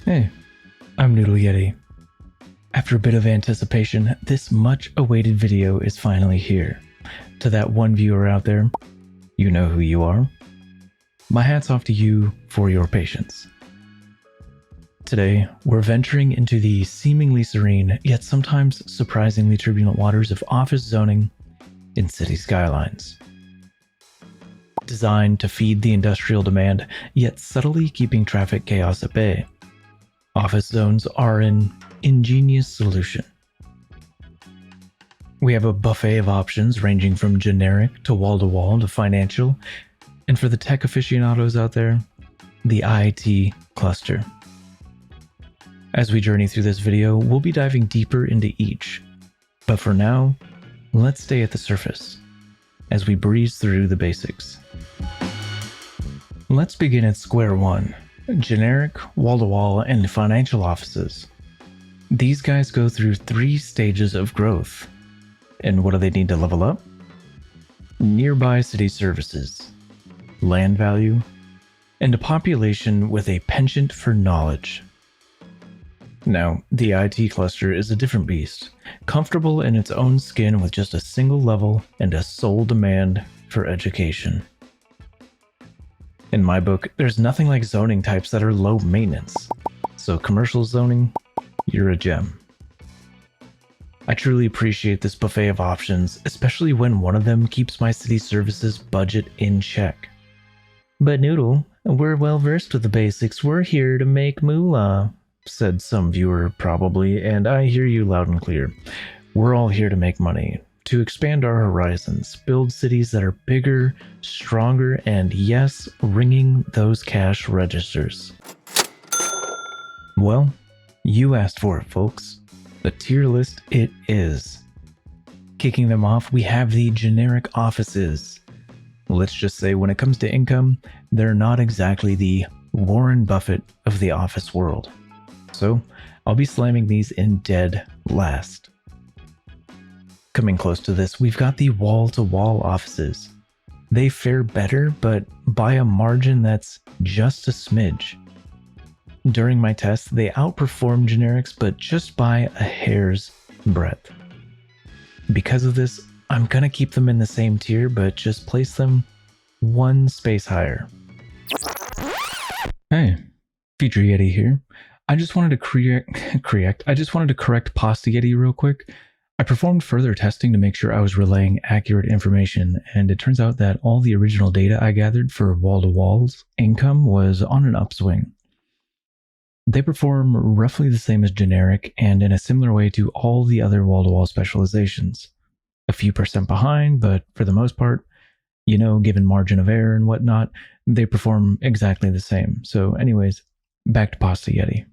Hey, I'm Noodle Yeti. After a bit of anticipation, this much-awaited video is finally here. To that one viewer out there, you know who you are. My hat's off to you for your patience. Today, we're venturing into the seemingly serene, yet sometimes surprisingly turbulent waters of office zoning in city skylines. Designed to feed the industrial demand, yet subtly keeping traffic chaos at bay, office zones are an ingenious solution. We have a buffet of options ranging from generic to wall-to-wall to financial, and for the tech aficionados out there, the IT cluster. As we journey through this video, we'll be diving deeper into each, but for now, let's stay at the surface as we breeze through the basics. Let's begin at square one. Generic, wall-to-wall, and financial offices. These guys go through 3 stages of growth. And what do they need to level up? Nearby city services, land value, and a population with a penchant for knowledge. Now, the IT cluster is a different beast, comfortable in its own skin with just a single level and a sole demand for education. In my book, there's nothing like zoning types that are low maintenance. So commercial zoning, you're a gem. I truly appreciate this buffet of options, especially when one of them keeps my city services budget in check. But Noodle, we're well versed with the basics. We're here to make moolah, said some viewer probably, and I hear you loud and clear. We're all here to make money, to expand our horizons, build cities that are bigger, stronger, and yes, ringing those cash registers. Well, you asked for it, folks. The tier list it is. Kicking them off, we have the generic offices. Let's just say when it comes to income, they're not exactly the Warren Buffett of the office world. So, I'll be slamming these in dead last. Coming close to this, we've got the wall-to-wall offices. They fare better, but by a margin that's just a smidge. During my test, they outperform generics, but just by a hair's breadth. Because of this, I'm gonna keep them in the same tier, but just place them one space higher. Hey, Future Yeti here. I just wanted to correct Pasta Yeti real quick. I performed further testing to make sure I was relaying accurate information, and it turns out that all the original data I gathered for wall-to-wall's income was on an upswing. They perform roughly the same as generic and in a similar way to all the other wall-to-wall specializations. A few percent behind, but for the most part, given margin of error and whatnot, they perform exactly the same. So anyways, back to Pasta Yeti.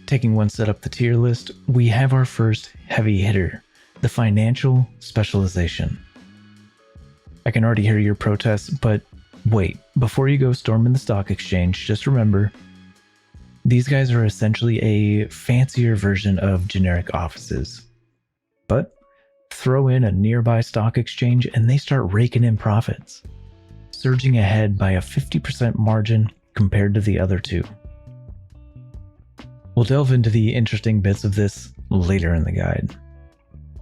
Taking one step up the tier list, we have our first heavy hitter, the financial specialization. I can already hear your protests, but wait, before you go storming the stock exchange, just remember, these guys are essentially a fancier version of generic offices. But throw in a nearby stock exchange and they start raking in profits, surging ahead by a 50% margin compared to the other two. We'll delve into the interesting bits of this later in the guide.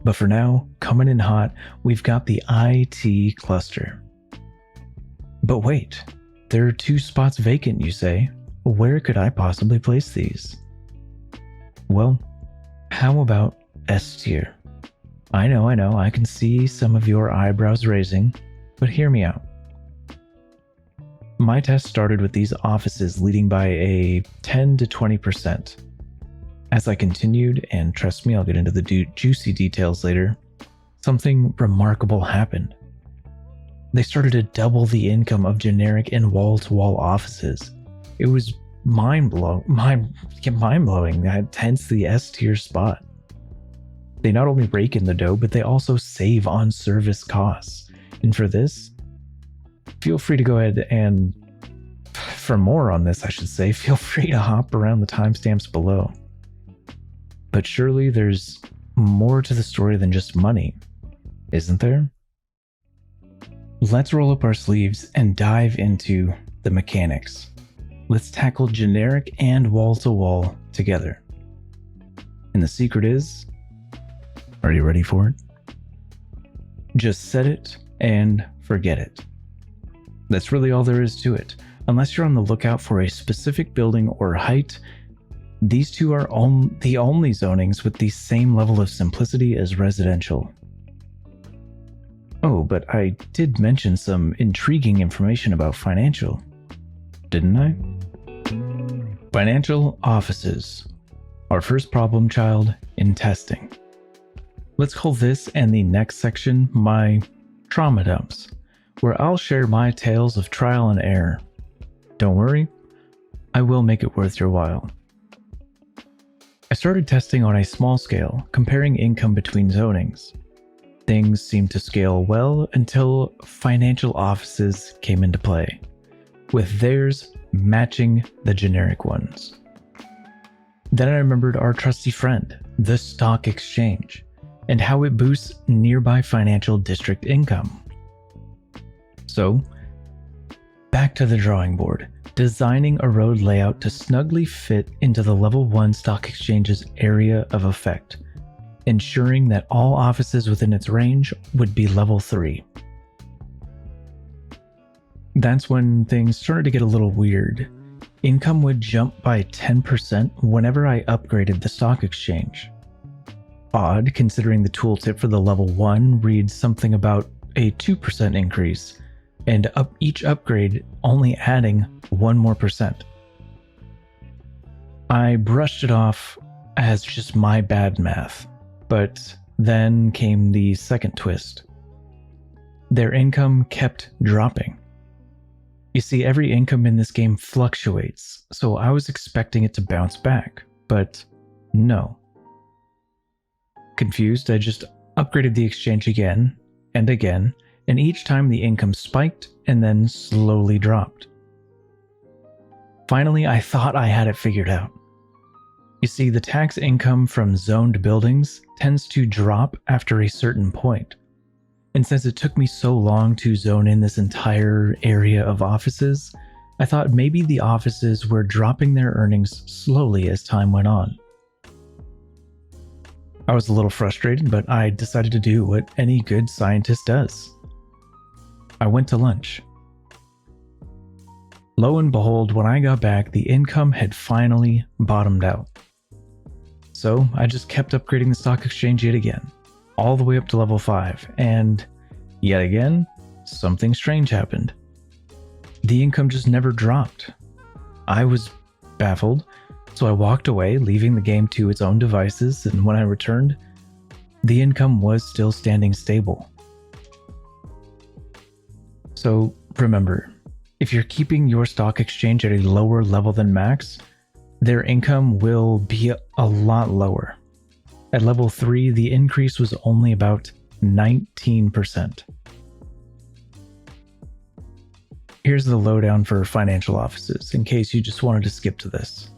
But for now, coming in hot, we've got the IT cluster. But wait, there are 2 spots vacant, you say. Where could I possibly place these? Well, how about S tier? I know, I can see some of your eyebrows raising, but hear me out. My test started with these offices leading by a 10 to 20%. As I continued, and trust me, I'll get into the juicy details later, something remarkable happened. They started to double the income of generic and wall-to-wall offices. It was mind-blowing, hence the S-tier spot. They not only rake in the dough, but they also save on service costs. And for this, feel free to go ahead and, for more on this, I should say, feel free to hop around the timestamps below. But surely there's more to the story than just money, isn't there? Let's roll up our sleeves and dive into the mechanics. let's tackle generic and wall-to-wall together. And the secret is, are you ready for it? Just set it and forget it. That's really all there is to it. Unless you're on the lookout for a specific building or height, these two are the only zonings with the same level of simplicity as residential. Oh, but I did mention some intriguing information about financial, didn't I? Financial offices. Our first problem child in testing. Let's call this and the next section my trauma dumps, where I'll share my tales of trial and error. Don't worry, I will make it worth your while. I started testing on a small scale, comparing income between zonings. Things seemed to scale well until financial offices came into play, with theirs matching the generic ones. Then I remembered our trusty friend, the stock exchange, and how it boosts nearby financial district income. So, back to the drawing board, designing a road layout to snugly fit into the level 1 stock exchange's area of effect, ensuring that all offices within its range would be level 3. That's when things started to get a little weird. Income would jump by 10% whenever I upgraded the stock exchange. Odd, considering the tooltip for the level 1 reads something about a 2% increase, and each upgrade only adding 1 more percent. I brushed it off as just my bad math, but then came the second twist. Their income kept dropping. You see, every income in this game fluctuates, so I was expecting it to bounce back, but no. Confused, I just upgraded the exchange again, and each time the income spiked and then slowly dropped. Finally, I thought I had it figured out. You see, the tax income from zoned buildings tends to drop after a certain point. And since it took me so long to zone in this entire area of offices, I thought maybe the offices were dropping their earnings slowly as time went on. I was a little frustrated, but I decided to do what any good scientist does. I went to lunch. Lo and behold, when I got back, the income had finally bottomed out. So I just kept upgrading the stock exchange yet again, all the way up to level 5, and yet again, something strange happened. The income just never dropped. I was baffled, so I walked away, leaving the game to its own devices, and when I returned, the income was still standing stable. So remember, if you're keeping your stock exchange at a lower level than max, their income will be a lot lower. At level 3, the increase was only about 19%. Here's the lowdown for financial offices, in case you just wanted to skip to this.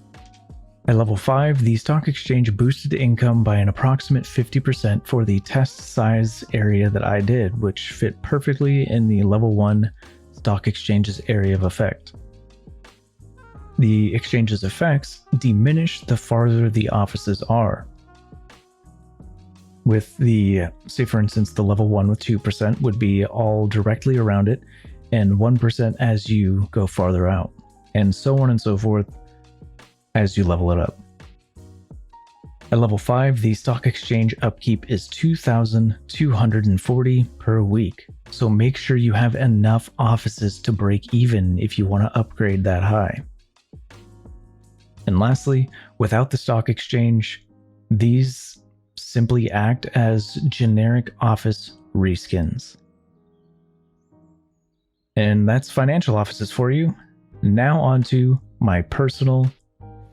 At level 5, the stock exchange boosted income by an approximate 50% for the test size area that I did, which fit perfectly in the level 1 stock exchange's area of effect. The exchange's effects diminish the farther the offices are. With the, say for instance, the level 1 with 2% would be all directly around it, and 1% as you go farther out, and so on and so forth as you level it up. At level 5, the stock exchange upkeep is 2,240 per week, so make sure you have enough offices to break even if you want to upgrade that high. And lastly, without the stock exchange, these simply act as generic office reskins. And that's financial offices for you. Now on to my personal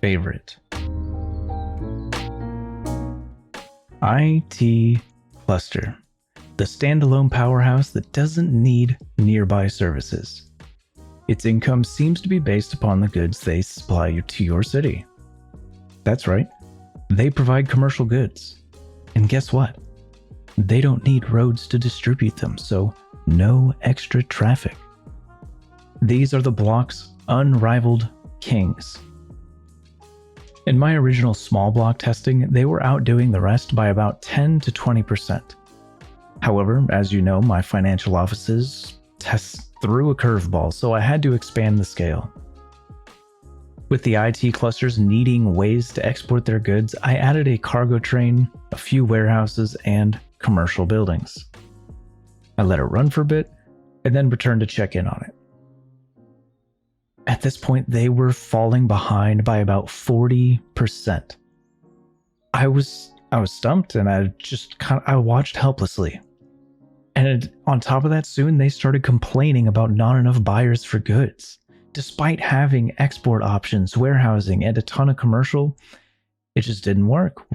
favorite. IT Cluster, the standalone powerhouse that doesn't need nearby services. Its income seems to be based upon the goods they supply to your city. That's right, they provide commercial goods. And guess what? They don't need roads to distribute them, so no extra traffic. These are the block's unrivaled kings. In my original small block testing, they were outdoing the rest by about 10 to 20%. However, as you know, my financial offices test threw a curveball, so I had to expand the scale. With the IT clusters needing ways to export their goods, I added a cargo train, a few warehouses, and commercial buildings. I let it run for a bit, and then returned to check in on it. At this point, they were falling behind by about 40%. I was stumped, and I watched helplessly. And on top of that, soon they started complaining about not enough buyers for goods. Despite having export options, warehousing, and a ton of commercial, it just didn't work.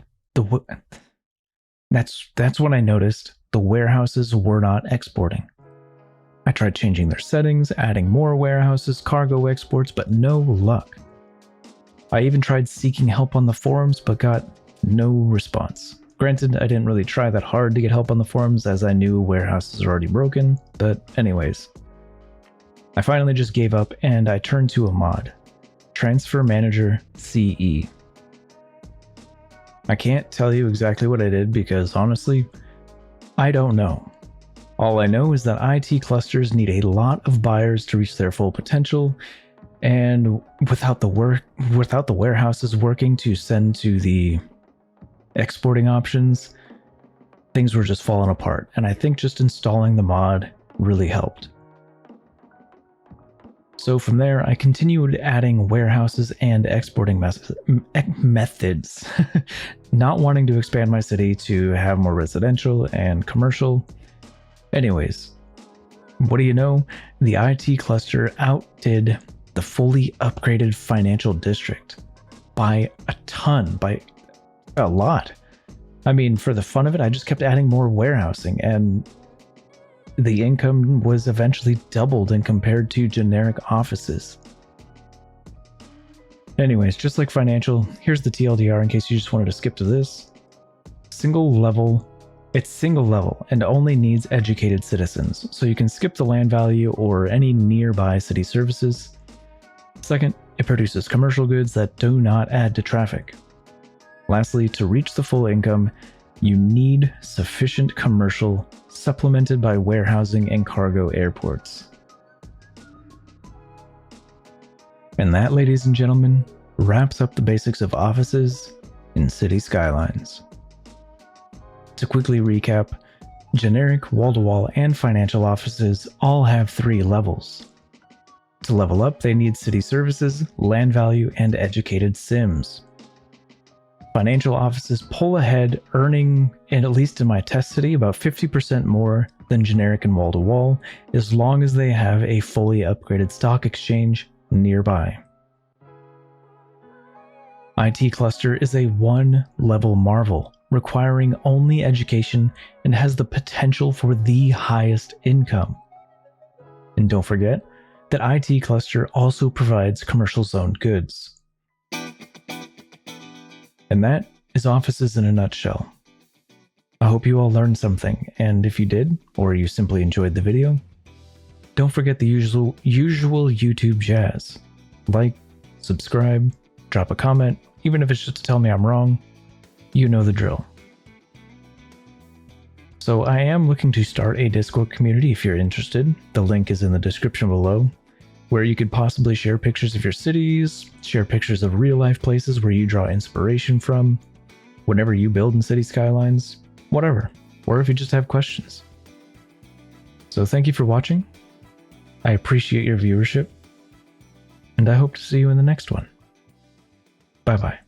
That's when I noticed the warehouses were not exporting. I tried changing their settings, adding more warehouses, cargo exports, but no luck. I even tried seeking help on the forums, but got no response. Granted, I didn't really try that hard to get help on the forums, as I knew warehouses are already broken, but anyways. I finally just gave up and I turned to a mod, Transfer Manager CE. I can't tell you exactly what I did because honestly, I don't know. All I know is that IT clusters need a lot of buyers to reach their full potential, and without the warehouses working to send to the exporting options, things were just falling apart, and I think just installing the mod really helped. So from there, I continued adding warehouses and exporting methods, not wanting to expand my city to have more residential and commercial. Anyways, what do you know? The IT cluster outdid the fully upgraded financial district by a ton, by a lot. I mean, for the fun of it, I just kept adding more warehousing, and the income was eventually doubled and compared to generic offices. Anyways, just like financial, here's the TLDR in case you just wanted to skip to this. It's single level and only needs educated citizens, so you can skip the land value or any nearby city services. Second, it produces commercial goods that do not add to traffic. Lastly, to reach the full income, you need sufficient commercial supplemented by warehousing and cargo airports. And that, ladies and gentlemen, wraps up the basics of offices in City Skylines. To quickly recap, generic, wall-to-wall, and financial offices all have 3 levels. To level up, they need city services, land value, and educated sims. Financial offices pull ahead, earning, and at least in my test city, about 50% more than generic and wall-to-wall, as long as they have a fully upgraded stock exchange nearby. IT Cluster is a 1-level marvel, requiring only education and has the potential for the highest income. And don't forget that IT Cluster also provides commercial zoned goods. And that is offices in a nutshell. I hope you all learned something, and if you did, or you simply enjoyed the video, don't forget the usual YouTube jazz. Like, subscribe, drop a comment, even if it's just to tell me I'm wrong. You know the drill. So I am looking to start a Discord community if you're interested. The link is in the description below, where you could possibly share pictures of your cities, share pictures of real-life places where you draw inspiration from, whenever you build in City Skylines, whatever, or if you just have questions. So thank you for watching. I appreciate your viewership, and I hope to see you in the next one. Bye-bye.